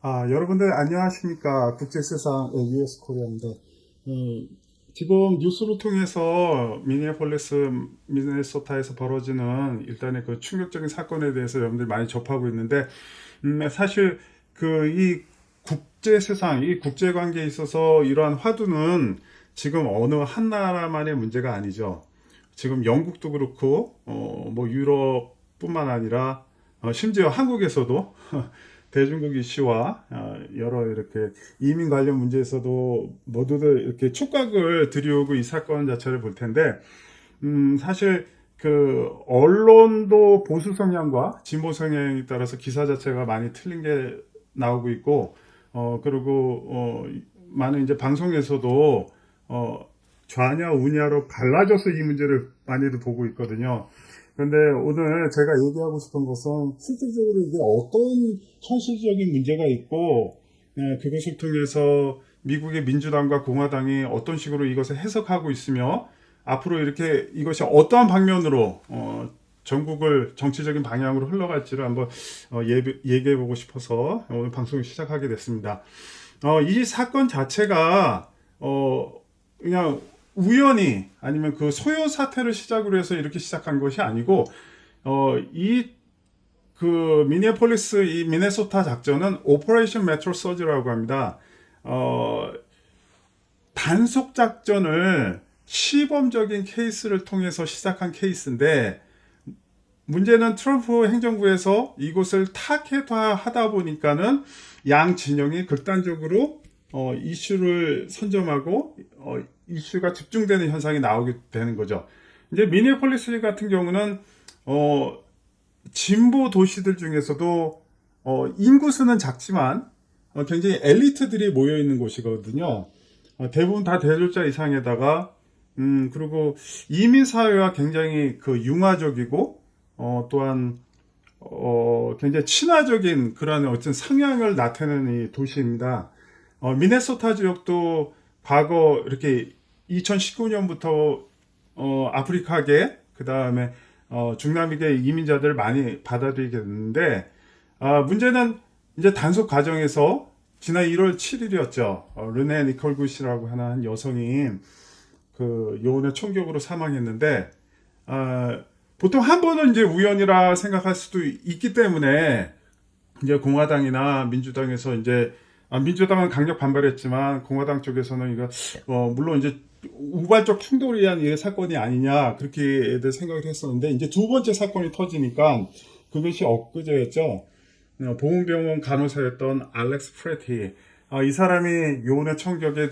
여러분들 안녕하십니까. 국제세상 US 코리아입니다. 지금 뉴스를 통해서 미니애폴리스, 미네소타에서 벌어지는 일단의 그 충격적인 사건에 대해서 여러분들이 많이 접하고 있는데, 사실 이 국제세상, 이 국제관계에 있어서 이러한 화두는 지금 어느 한 나라만의 문제가 아니죠. 지금 영국도 그렇고, 뭐 유럽뿐만 아니라, 심지어 한국에서도 대중국 이슈와 여러 이렇게 이민 관련 문제에서도 모두들 이렇게 촉각을 들이오고 이 사건 자체를 볼 텐데, 사실 그 언론도 보수 성향과 진보 성향에 따라서 기사 자체가 많이 틀린 게 나오고 있고, 그리고 많은 이제 방송에서도 좌냐 우냐로 갈라져서 이 문제를 많이들 보고 있거든요. 그런데 오늘 제가 얘기하고 싶은 것은 실질적으로 이게 어떤 현실적인 문제가 있고, 그것을 통해서 미국의 민주당과 공화당이 어떤 식으로 이것을 해석하고 있으며, 앞으로 이렇게 이것이 어떠한 방면으로 전국을 정치적인 방향으로 흘러갈지를 한번 얘기해 보고 싶어서 오늘 방송을 시작하게 됐습니다. 이 사건 자체가 그냥 우연히 아니면 그 소요 사태를 시작으로 해서 이렇게 시작한 것이 아니고, 이 미니애폴리스 이 미네소타 작전은 오퍼레이션 메트로 서지라고 합니다. 어, 단속 작전을 시범적인 케이스를 통해서 시작한 케이스인데, 문제는 트럼프 행정부에서 이곳을 타겟화하다 보니까는 양 진영이 극단적으로 이슈를 선점하고 이슈가 집중되는 현상이 나오게 되는 거죠. 이제 미니애폴리스 같은 경우는 진보 도시들 중에서도 인구수는 작지만 굉장히 엘리트들이 모여 있는 곳이거든요. 대부분 다 대졸자 이상에다가 그리고 이민 사회와 굉장히 그 융화적이고 또한 굉장히 친화적인 그런 어떤 성향을 나타내는 이 도시입니다. 미네소타 지역도 과거 이렇게 2019년부터 아프리카계 그 다음에 중남미계 이민자들 많이 받아들이게 됐는데, 문제는 이제 단속 과정에서 지난 1월 7일이었죠. 르네 니콜 굿이라고 하는 여성이 그 요원의 총격으로 사망했는데, 아, 보통 한 번은 이제 우연이라 생각할 수도 있기 때문에 이제 공화당이나 민주당에서 이제 민주당은 강력 반발했지만 공화당 쪽에서는 이거 물론 이제 우발적 충돌에 의한 이 사건이 아니냐 그렇게 애들 생각을 했었는데, 이제 두 번째 사건이 터지니까 그것이 엊그제였죠. 보훈병원 간호사였던 알렉스 프레티, 이 사람이 요원의 총격에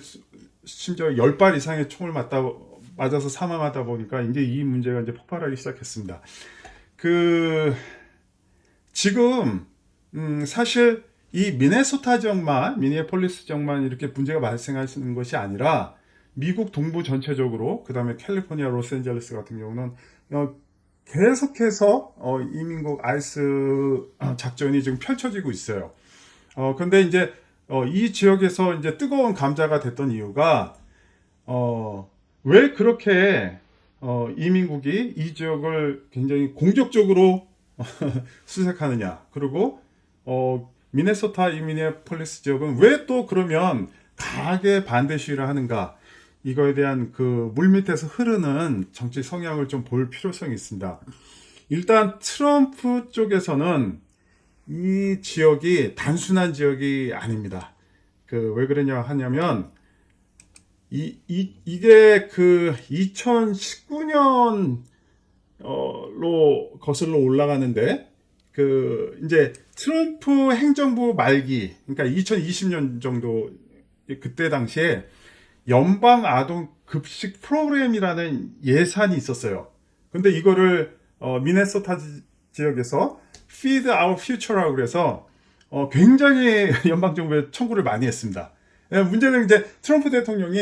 심지어 10발 이상의 총을 맞아서 사망하다 보니까 이제 이 문제가 이제 폭발하기 시작했습니다. 그 지금 사실 이 미네소타 지역만, 미니애폴리스 지역만 이렇게 문제가 발생하시는 것이 아니라 미국 동부 전체적으로, 그 다음에 캘리포니아 로스앤젤레스 같은 경우는 계속해서 이민국 아이스 작전이 지금 펼쳐지고 있어요. 근데 이제 이 지역에서 이제 뜨거운 감자가 됐던 이유가 왜 그렇게 이민국이 이 지역을 굉장히 공격적으로 수색하느냐. 그리고 미네소타 미니애폴리스 지역은 왜 또 그러면 강하게 반대 시위를 하는가? 이거에 대한 그 물밑에서 흐르는 정치 성향을 좀 볼 필요성이 있습니다. 일단 트럼프 쪽에서는 이 지역이 단순한 지역이 아닙니다. 왜 그러냐 하냐면 이게 그 2019년 로 거슬러 올라가는데, 이제 트럼프 행정부 말기, 그러니까 2020년 정도 그때 당시에 연방 아동 급식 프로그램이라는 예산이 있었어요. 근데 이거를 미네소타 지역에서 Feed Our Future라고 그래서 굉장히 연방 정부에 청구를 많이 했습니다. 문제는 이제 트럼프 대통령이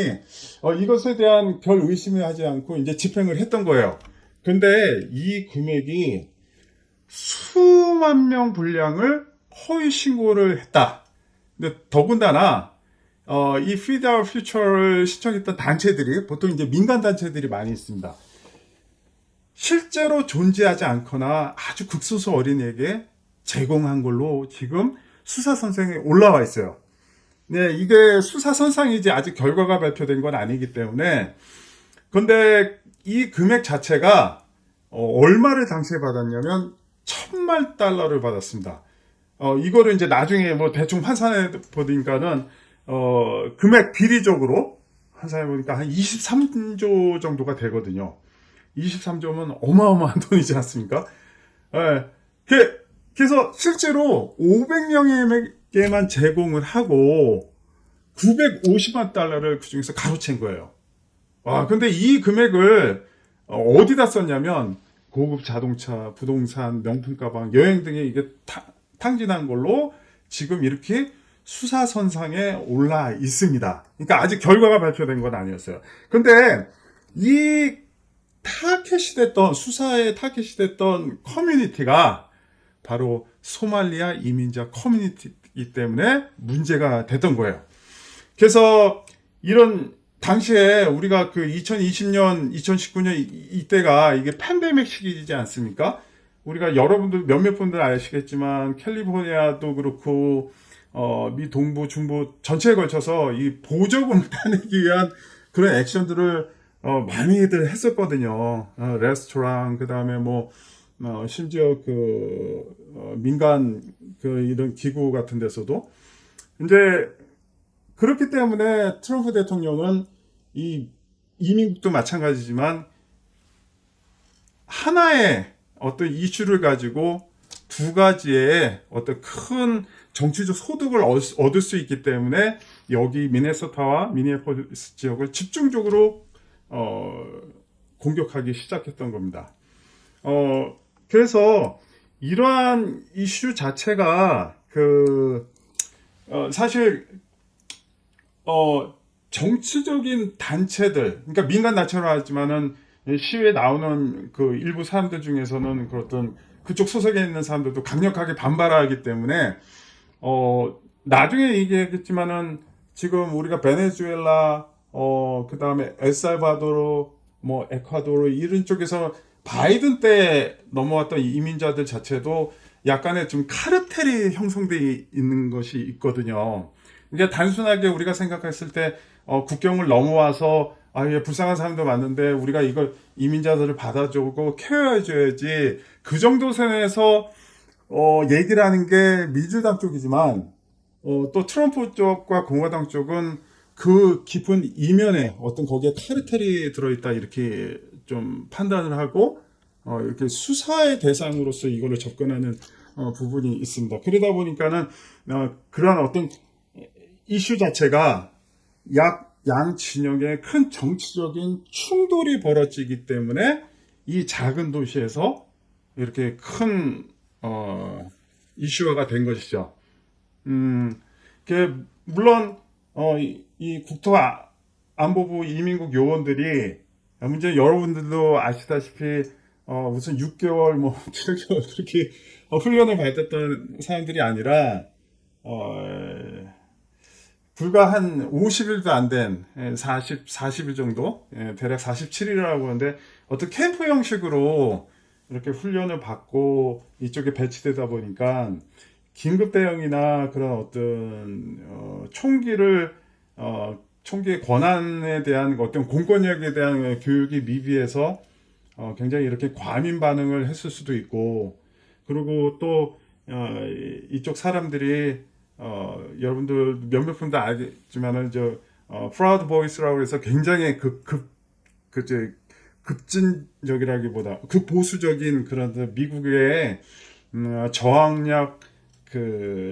이것에 대한 별 의심을 하지 않고 이제 집행을 했던 거예요. 근데 이 금액이 수만 명 분량을 허위 신고를 했다. 근데 더군다나 이 Feed Our Future를 신청했던 단체들이 보통 이제 민간 단체들이 많이 있습니다. 실제로 존재하지 않거나 아주 극소수 어린이에게 제공한 걸로 지금 수사선상에 올라와 있어요. 네, 이게 수사선상이지 아직 결과가 발표된 건 아니기 때문에. 근데 이 금액 자체가 얼마를 당시에 받았냐면 1,000만 달러를 받았습니다. 이거를 이제 나중에 뭐 대충 환산해 보니까는 금액 비리적으로 환산해 보니까 한 23조 정도가 되거든요. 23조면 어마어마한 돈이지 않습니까? 예. 그래서 실제로 500명에게만 제공을 하고 950만 달러를 그중에서 가로챈 거예요. 와, 근데 이 금액을 어디다 썼냐면 고급 자동차, 부동산, 명품 가방, 여행 등에 이게 탕진한 걸로 지금 이렇게 수사선상에 올라 있습니다. 그러니까 아직 결과가 발표된 건 아니었어요. 근데 이 수사의 타켓이 됐던 커뮤니티가 바로 소말리아 이민자 커뮤니티이기 때문에 문제가 됐던 거예요. 그래서 이런 당시에 우리가 그 2020년, 2019년 이때가 이게 팬데믹 시기이지 않습니까? 우리가 여러분들 몇몇 분들 아시겠지만 캘리포니아도 그렇고 미 동부, 중부 전체에 걸쳐서 이 보조금을 따내기 위한 그런 액션들을 많이들 했었거든요. 레스토랑, 그 다음에 뭐 심지어 민간 이런 기구 같은 데서도 이제 그렇기 때문에 트럼프 대통령은 이 이민국도 마찬가지지만 하나의 어떤 이슈를 가지고 두 가지의 어떤 큰 정치적 소득을 얻을 수 있기 때문에 여기 미네소타와 미니애폴리스 지역을 집중적으로 공격하기 시작했던 겁니다. 그래서 이러한 이슈 자체가 사실 정치적인 단체들, 그러니까 민간 단체로 하지만은 시위에 나오는 그 일부 사람들 중에서는 그렇던 그쪽 소속에 있는 사람들도 강력하게 반발하기 때문에 나중에 얘기했지만은 지금 우리가 베네수엘라, 그 다음에 엘살바도르, 뭐 에콰도르 이런 쪽에서 바이든 때 넘어왔던 이민자들 자체도 약간의 좀 카르텔이 형성되어 있는 것이 있거든요. 이게 단순하게 우리가 생각했을 때 국경을 넘어와서 불쌍한 사람도 많은데 우리가 이걸 이민자들을 받아주고 케어해줘야지 그 정도 선에서 얘기를 하는 게 민주당 쪽이지만 또 트럼프 쪽과 공화당 쪽은 그 깊은 이면에 어떤 거기에 카르텔이 들어있다 이렇게 좀 판단을 하고 이렇게 수사의 대상으로서 이거를 접근하는 부분이 있습니다. 그러다 보니까는 그러한 어떤 이슈 자체가 양 진영의 큰 정치적인 충돌이 벌어지기 때문에 이 작은 도시에서 이렇게 큰 이슈화가 된 것이죠. 물론 이 국토안보부 이민국 요원들이 문제 여러분들도 아시다시피 무슨 6개월 뭐 7개월 그렇게 훈련을 받았던 사람들이 아니라 불과 한 50일도 안 된 40일 정도, 대략 47일이라고 하는데 어떤 캠프 형식으로 이렇게 훈련을 받고 이쪽에 배치되다 보니까 긴급 대응이나 그런 어떤 총기의 권한에 대한 어떤 공권력에 대한 교육이 미비해서 굉장히 이렇게 과민 반응을 했을 수도 있고, 그리고 또 이쪽 사람들이 여러분들 몇몇 분도 알겠지만은 프라우드 보이스라고 해서 굉장히 급진적이라기보다 극보수적인 그런 미국의 저항력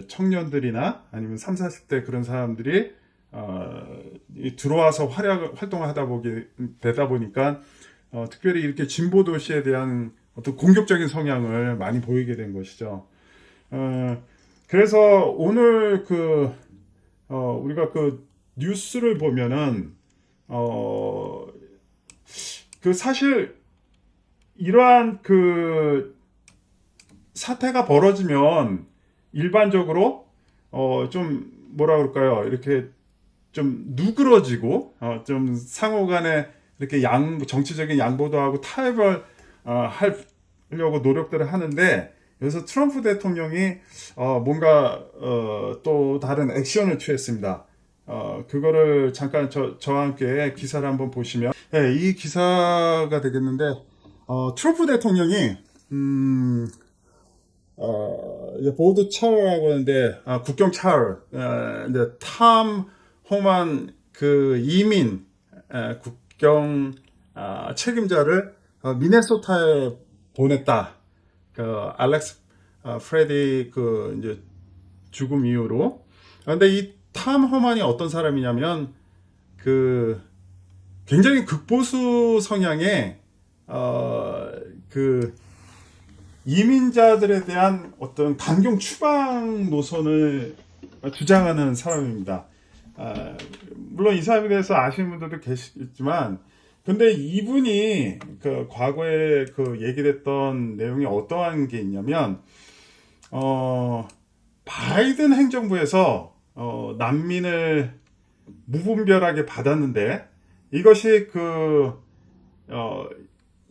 청년들이나 아니면 30, 40대 그런 사람들이 들어와서 활동을 되다 보니까 특별히 이렇게 진보 도시에 대한 어떤 공격적인 성향을 많이 보이게 된 것이죠. 그래서 오늘 우리가 뉴스를 보면은 사실 이러한 사태가 벌어지면 일반적으로 좀 뭐라 그럴까요? 이렇게 좀 누그러지고 좀 상호간에 이렇게 정치적인 양보도 하고 타협을 하려고 노력들을 하는데, 그래서 트럼프 대통령이 뭔가 또 다른 액션을 취했습니다. 그거를 잠깐 저와 함께 기사를 한번 보시면, 네, 이 기사가 되겠는데, 트럼프 대통령이 이제 보드 차르라고 하는데, 국경 차르, 이제 탐 호만 그 이민 국경 책임자를 미네소타에 보냈다. 그 알렉스 프레디 그 이제 죽음 이후로. 근데 이 탐 호만이 어떤 사람이냐면 그 굉장히 극보수 성향의 그 이민자들에 대한 어떤 강경 추방 노선을 주장하는 사람입니다. 물론 이 사람에 대해서 아시는 분들도 계시겠지만, 근데 이분이 그 과거에 그 얘기했던 내용이 어떠한 게 있냐면, 바이든 행정부에서 난민을 무분별하게 받았는데, 이것이 그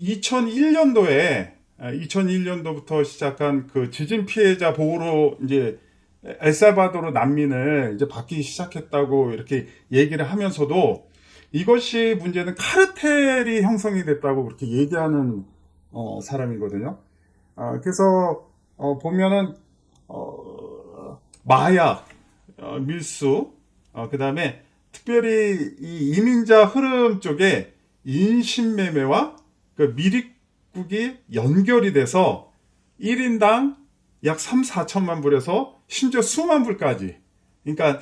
2001년도부터 시작한 그 지진 피해자 보호로 이제 엘살바도르 난민을 이제 받기 시작했다고 이렇게 얘기를 하면서도, 이것이 문제는 카르텔이 형성이 됐다고 그렇게 얘기하는 사람이거든요. 그래서 보면은 마약, 밀수, 그다음에 특별히 이 이민자 흐름 쪽에 인신매매와 그 미립국이 연결이 돼서 1인당 약 3, 4천만 불에서 심지어 수만 불까지. 그러니까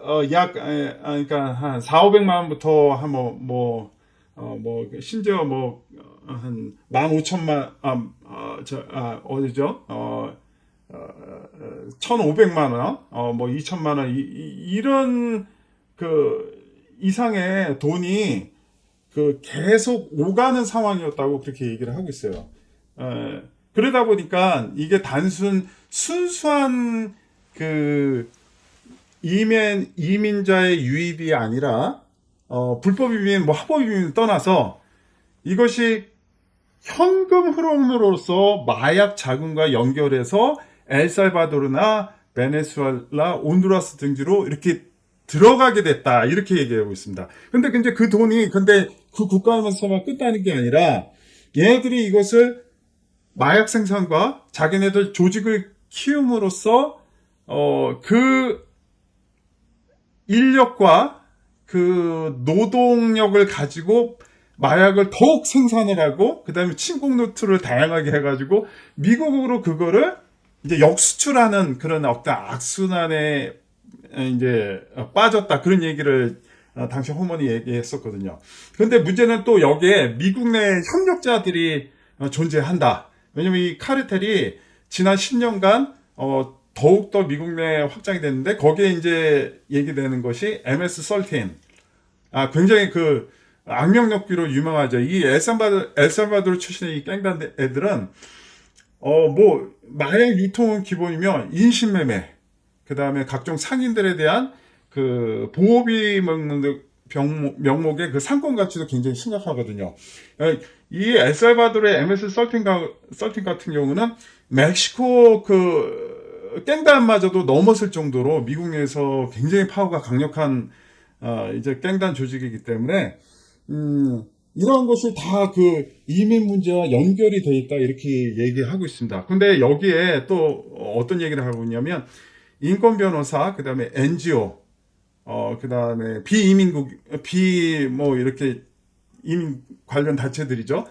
그러니까 한 4, 500만 원부터 한 심지어 한 15,000만 어디죠? 1,500만 원, 2천만 원 이런 그 이상의 돈이 그 계속 오가는 상황이었다고 그렇게 얘기를 하고 있어요. 그러다 보니까 이게 순수한 그 이민자의 유입이 아니라 불법 이민, 합법 이민을 떠나서 이것이 현금 흐름으로서 마약 자금과 연결해서 엘살바도르나 베네수엘라, 온두라스 등지로 이렇게 들어가게 됐다, 이렇게 얘기하고 있습니다. 근데 그 돈이 그 국가에서만 끝나는 게 아니라 얘네들이 이것을 마약 생산과 자기네들 조직을 키움으로써 그 인력과 그 노동력을 가지고 마약을 더욱 생산을 하고, 그 다음에 침공 루트를 다양하게 해가지고 미국으로 그거를 이제 역수출하는 그런 어떤 악순환에 이제 빠졌다, 그런 얘기를 당시 호먼이 얘기했었거든요. 그런데 문제는 또 여기에 미국 내 협력자들이 존재한다. 왜냐면 이 카르텔이 지난 10년간 더욱더 미국 내에 확장이 됐는데, 거기에 이제 얘기되는 것이 MS-13. 굉장히 그 악명높기로 유명하죠. 이 엘살바도르 출신의 이 갱단 애들은 마약 유통은 기본이며 인신매매, 그 다음에 각종 상인들에 대한 그 보호비 명목의 그 상권 가치도 굉장히 심각하거든요. 이 엘살바도르의 MS-13 같은 경우는 멕시코 그 갱단마저도 넘었을 정도로 미국 내에서 굉장히 파워가 강력한 이제 갱단 조직이기 때문에 이런 것이 다 그 이민 문제와 연결이 돼 있다, 이렇게 얘기하고 있습니다. 근데 여기에 또 어떤 얘기를 하고 있냐면, 인권 변호사, 그 다음에 NGO, 그 다음에 이렇게 이민 관련 단체들이죠.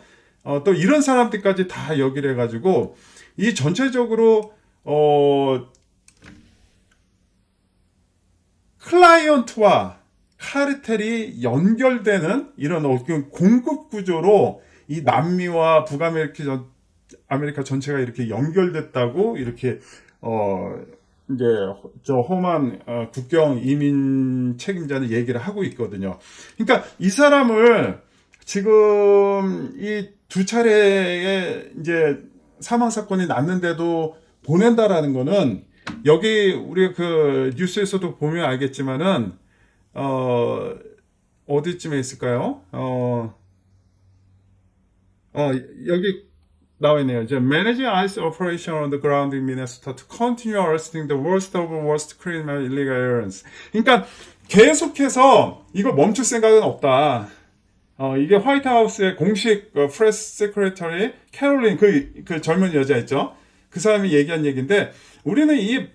또 이런 사람들까지 다 여기를 해가지고, 이 전체적으로, 클라이언트와 카르텔이 연결되는 이런 공급 구조로 이 남미와 북아메리카 전체가 이렇게 연결됐다고, 이렇게 이제 저 험한 국경 이민 책임자는 얘기를 하고 있거든요. 그러니까 이 사람을 지금 이 두 차례의 이제 사망 사건이 났는데도 보낸다라는 거는, 여기 우리 그 뉴스에서도 보면 알겠지만은 어디쯤에 있을까요? 여기 나와 있네요. 이제 Managing ICE operation on the ground in Minnesota to continue arresting the worst of worst criminal illegal aliens. 그러니까 계속해서 이거 멈출 생각은 없다. 이게 화이트하우스의 공식 프레스 세크레터리 캐롤린 그 젊은 여자 있죠. 그 사람이 얘기한 얘기인데 우리는 이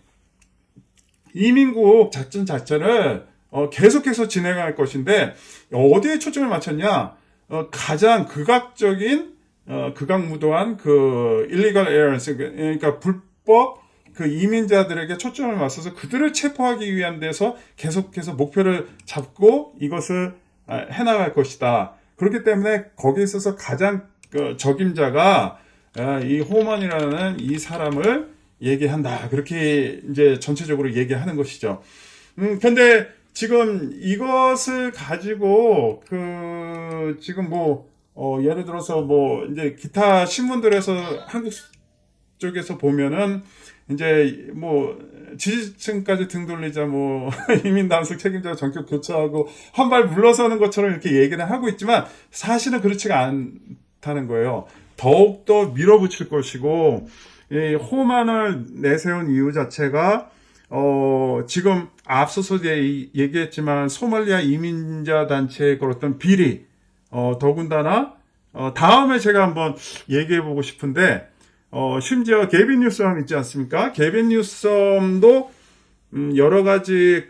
이민국 작전 자체를 계속해서 진행할 것인데 어디에 초점을 맞췄냐? 가장 극악적인 극악무도한 그 illegal aliens 그러니까 불법 그 이민자들에게 초점을 맞춰서 그들을 체포하기 위한 데서 계속해서 목표를 잡고 이것을 해나갈 것이다. 그렇기 때문에 거기에 있어서 가장 적임자가 이 호먼이라는 이 사람을 얘기한다. 그렇게 이제 전체적으로 얘기하는 것이죠. 근데 지금 이것을 가지고 지금 예를 들어서 이제 기타 신문들에서 한국 쪽에서 보면은 이제 지지층까지 등 돌리자 이민 단속 책임자 전격 교체하고 한 발 물러서는 것처럼 이렇게 얘기는 하고 있지만 사실은 그렇지가 않다는 거예요. 더욱더 밀어붙일 것이고 이 호만을 내세운 이유 자체가 지금 앞서서 얘기했지만 소말리아 이민자 단체의 그런 비리 더군다나 다음에 제가 한번 얘기해 보고 싶은데 심지어 게빈 뉴섬 있지 않습니까? 게빈 뉴섬도 여러 가지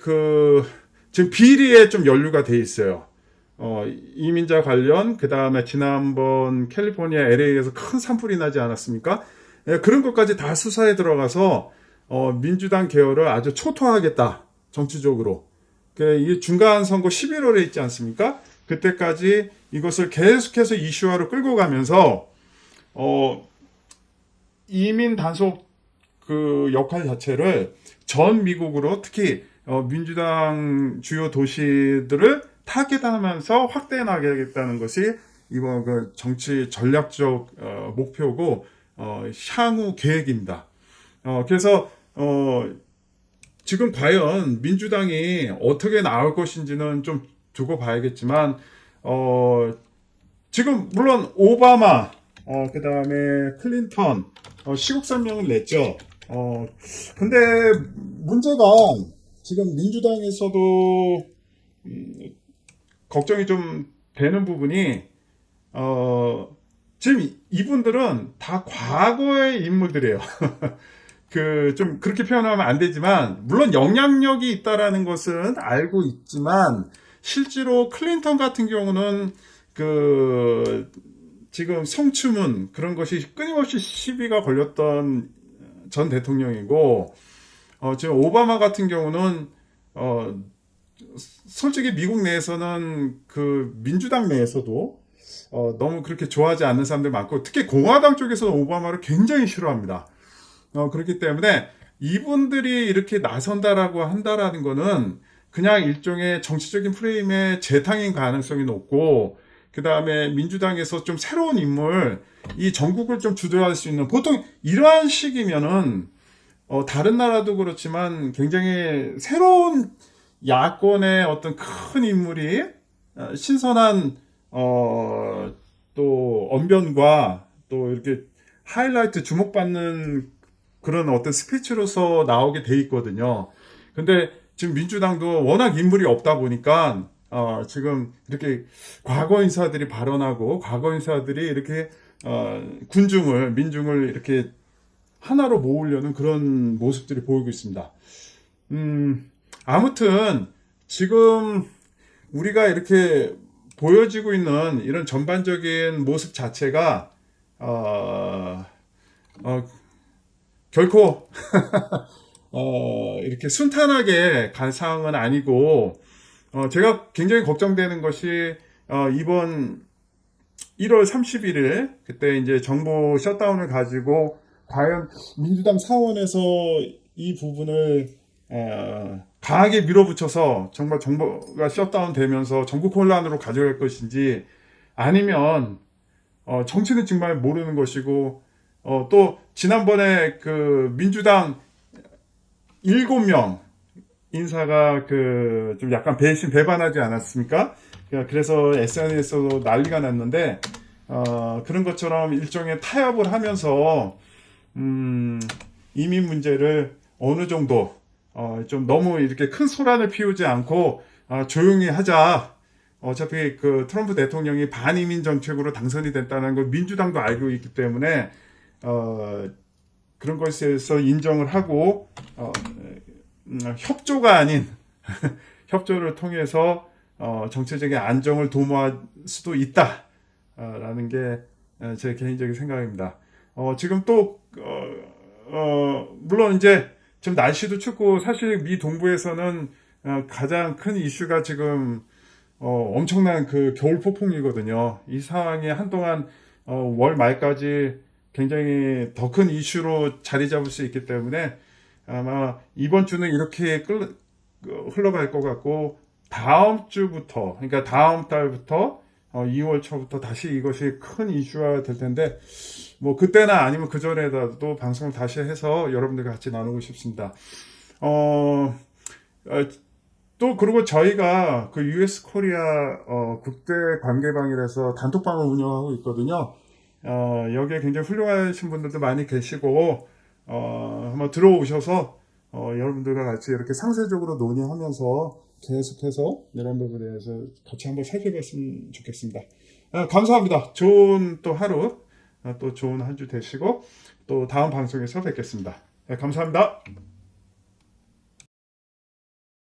지금 비리에 좀 연루가 돼 있어요. 이민자 관련 그 다음에 지난번 캘리포니아 LA에서 큰 산불이 나지 않았습니까? 예, 그런 것까지 다 수사에 들어가서 민주당 계열을 아주 초토화하겠다 정치적으로. 이 중간 선거 11월에 있지 않습니까? 그때까지 이것을 계속해서 이슈화로 끌고 가면서 이민 단속 그 역할 자체를 전 미국으로 특히 민주당 주요 도시들을 타겟하면서 확대해 나가겠다는 것이 이번 그 정치 전략적 목표고 향후 계획입니다. 그래서 지금 과연 민주당이 어떻게 나올 것인지는 좀 두고 봐야겠지만 지금 물론 오바마 그 다음에 클린턴 시국 설명을 냈죠. 근데 문제가 지금 민주당에서도 걱정이 좀 되는 부분이 지금 이분들은 다 과거의 인물들이에요. 좀 그렇게 표현하면 안 되지만 물론 영향력이 있다라는 것은 알고 있지만 실제로 클린턴 같은 경우는 지금 성추문 그런 것이 끊임없이 시비가 걸렸던 전 대통령이고 지금 오바마 같은 경우는 솔직히 미국 내에서는 민주당 내에서도 너무 그렇게 좋아하지 않는 사람들 많고 특히 공화당 쪽에서는 오바마를 굉장히 싫어합니다. 그렇기 때문에 이분들이 이렇게 나선다라고 한다라는 거는 그냥 일종의 정치적인 프레임의 재탕인 가능성이 높고 그 다음에 민주당에서 좀 새로운 인물, 이 전국을 좀 주도할 수 있는 보통 이러한 시기면은 다른 나라도 그렇지만 굉장히 새로운 야권의 어떤 큰 인물이 신선한 또 언변과 또 이렇게 하이라이트 주목받는 그런 어떤 스피치로서 나오게 돼 있거든요. 근데 지금 민주당도 워낙 인물이 없다 보니까 지금 이렇게 과거 인사들이 발언하고 과거 인사들이 이렇게 민중을 이렇게 하나로 모으려는 그런 모습들이 보이고 있습니다. 아무튼 지금 우리가 이렇게 보여지고 있는 이런 전반적인 모습 자체가 결코 이렇게 순탄하게 갈 상황은 아니고 제가 굉장히 걱정되는 것이 이번 1월 31일 그때 이제 정부 셧다운을 가지고 과연 민주당 사원에서 이 부분을 강하게 밀어붙여서 정말 정부가 셧다운 되면서 전국 혼란으로 가져갈 것인지 아니면 정치는 정말 모르는 것이고 또 지난번에 민주당 7명 인사가 좀 약간 배반하지 않았습니까? 그래서 SNS에서도 난리가 났는데 그런 것처럼 일종의 타협을 하면서 이민 문제를 어느 정도 좀 너무 이렇게 큰 소란을 피우지 않고 조용히 하자. 어차피 그 트럼프 대통령이 반이민 정책으로 당선이 됐다는 걸 민주당도 알고 있기 때문에 그런 것에 대해서 인정을 하고 협조가 아닌 협조를 통해서 정치적인 안정을 도모할 수도 있다라는 게 제 개인적인 생각입니다. 지금 또 물론 이제 지금 날씨도 춥고 사실 미 동부에서는 가장 큰 이슈가 지금 엄청난 그 겨울 폭풍이거든요. 이 상황이 한동안 월 말까지 굉장히 더 큰 이슈로 자리 잡을 수 있기 때문에 아마 이번 주는 이렇게 흘러갈 것 같고 다음 주부터 그러니까 다음 달부터 2월 초부터 다시 이것이 큰 이슈화 될 텐데 뭐 그때나 아니면 그 전에라도 방송을 다시 해서 여러분들과 같이 나누고 싶습니다. 또 그리고 저희가 그 US 코리아 국대 관계방이라서 단톡방을 운영하고 있거든요. 여기에 굉장히 훌륭하신 분들도 많이 계시고 한번 들어오셔서 여러분들과 같이 이렇게 상세적으로 논의하면서 계속해서 이런 부분에 대해서 같이 한번 살펴봤으면 좋겠습니다. 감사합니다. 좋은 또 하루, 또 좋은 한 주 되시고 또 다음 방송에서 뵙겠습니다. 감사합니다.